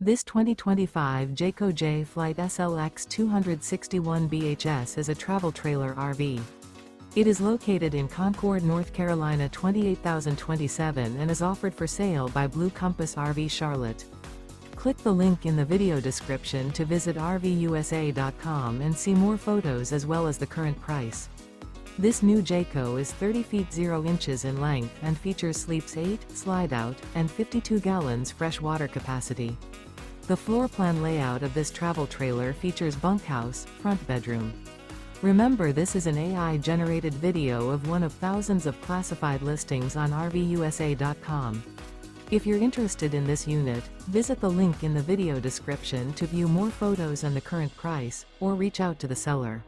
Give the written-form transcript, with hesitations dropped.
This 2025 Jayco Jay Flight SLX 261 BHS is a travel trailer RV. It is located in Concord, North Carolina 28027 and is offered for sale by Blue Compass RV Charlotte. Click the link in the video description to visit RVUSA.com and see more photos as well as the current price. This new Jayco is 30 feet 0 inches in length and features sleeps 8, Slideout, and 52 gallons fresh water capacity. The floor plan layout of this travel trailer features bunkhouse, front bedroom. Remember, this is an AI-generated video of one of thousands of classified listings on RVUSA.com. If you're interested in this unit, visit the link in the video description to view more photos and the current price, or reach out to the seller.